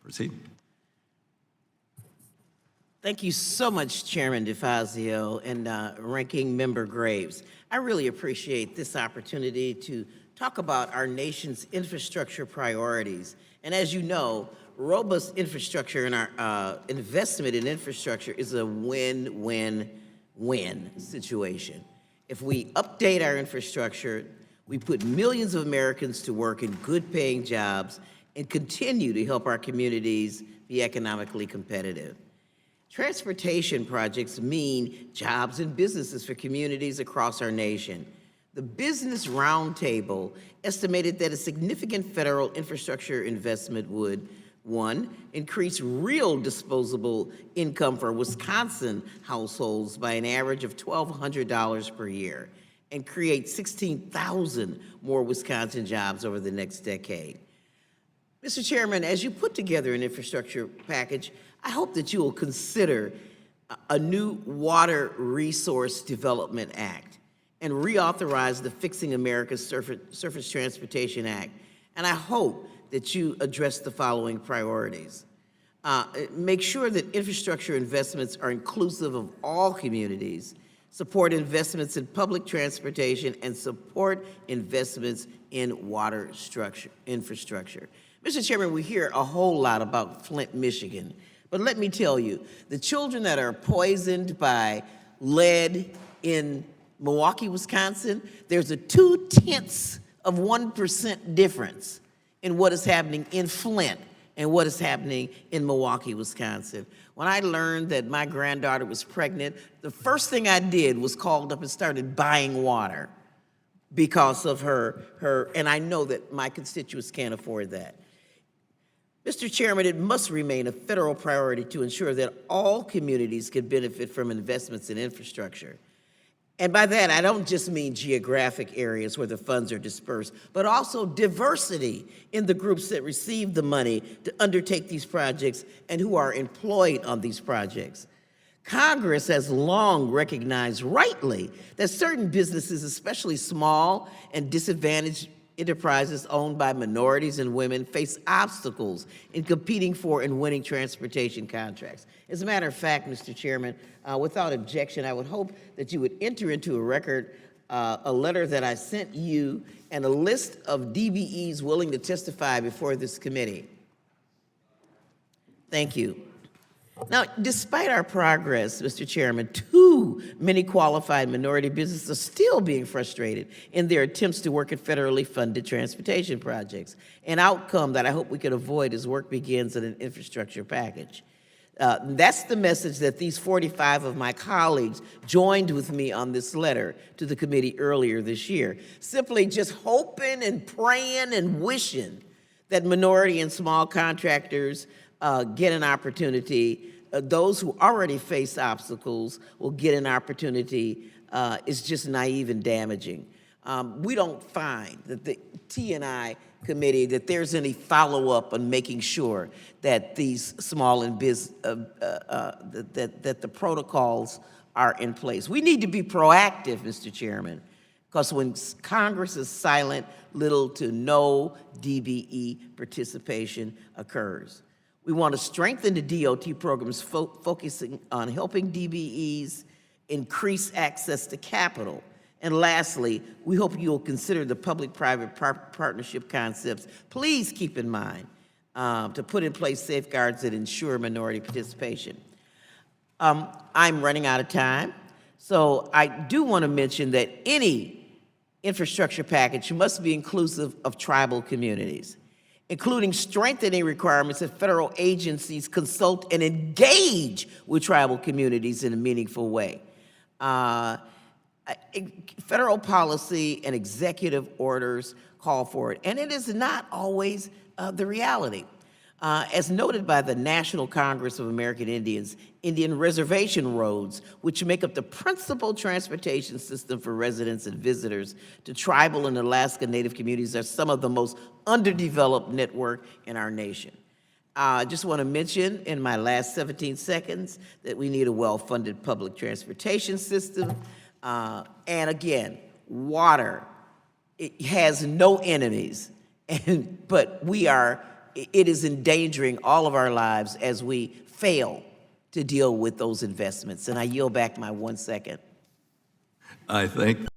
Proceed. Thank you so much, Chairman DeFazio and Ranking Member Graves. I really appreciate this opportunity to talk about our nation's infrastructure priorities. And as you know, robust infrastructure and our investment in infrastructure is a win-win-win situation. If we update our infrastructure, we put millions of Americans to work in good-paying jobs and continue to help our communities be economically competitive. Transportation projects mean jobs and businesses for communities across our nation. The Business Roundtable estimated that a significant federal infrastructure investment would, one, increase real disposable income for Wisconsin households by an average of $1,200 per year and create 16,000 more Wisconsin jobs over the next decade. Mr. Chairman, as you put together an infrastructure package, I hope that you will consider a new Water Resource Development Act and reauthorize the Fixing America's Surface Transportation Act. And I hope that you address the following priorities. Make sure that infrastructure investments are inclusive of all communities, support investments in public transportation, and support investments in water infrastructure. Mr. Chairman, we hear a whole lot about Flint, Michigan. But let me tell you, the children that are poisoned by lead in Milwaukee, Wisconsin, there's a 0.2% difference in what is happening in Flint and what is happening in Milwaukee, Wisconsin. When I learned that my granddaughter was pregnant, the first thing I did was called up and started buying water because of her, and I know that my constituents can't afford that. Mr. Chairman, it must remain a federal priority to ensure that all communities can benefit from investments in infrastructure. And by that, I don't just mean geographic areas where the funds are dispersed, but also diversity in the groups that receive the money to undertake these projects and who are employed on these projects. Congress has long recognized rightly that certain businesses, especially small and disadvantaged enterprises owned by minorities and women, face obstacles in competing for and winning transportation contracts. As a matter of fact, Mr. Chairman, without objection, I would hope that you would enter into a record a letter that I sent you and a list of DBEs willing to testify before this committee. Thank you. Now, despite our progress, Mr. Chairman, too many qualified minority businesses are still being frustrated in their attempts to work at federally funded transportation projects. An outcome that I hope we can avoid as work begins in an infrastructure package. That's the message that these 45 of my colleagues joined with me on this letter to the committee earlier this year, simply just hoping and praying and wishing that minority and small contractors get an opportunity. Those who already face obstacles will get an opportunity. It's just naive and damaging. We don't find that the T&I committee, that there's any follow-up on making sure that these small and that the protocols are in place. We need to be proactive, Mr. Chairman, because when Congress is silent, little to no DBE participation occurs. We want to strengthen the DOT programs focusing on helping DBEs increase access to capital. And lastly, we hope you'll consider the public-private partnership concepts. Please keep in mind to put in place safeguards that ensure minority participation. I'm running out of time, so I do want to mention that any infrastructure package must be inclusive of tribal communities, including strengthening requirements that federal agencies consult and engage with tribal communities in a meaningful way. Federal policy and executive orders call for it, and it is not always the reality. As noted by the National Congress of American Indians, Indian reservation roads, which make up the principal transportation system for residents and visitors to tribal and Alaska Native communities, are some of the most underdeveloped network in our nation. I just want to mention in my last 17 seconds that we need a well-funded public transportation system. And again, water, it has no enemies, but we are it is endangering all of our lives as we fail to deal with those investments. And I yield back my 1 second. I think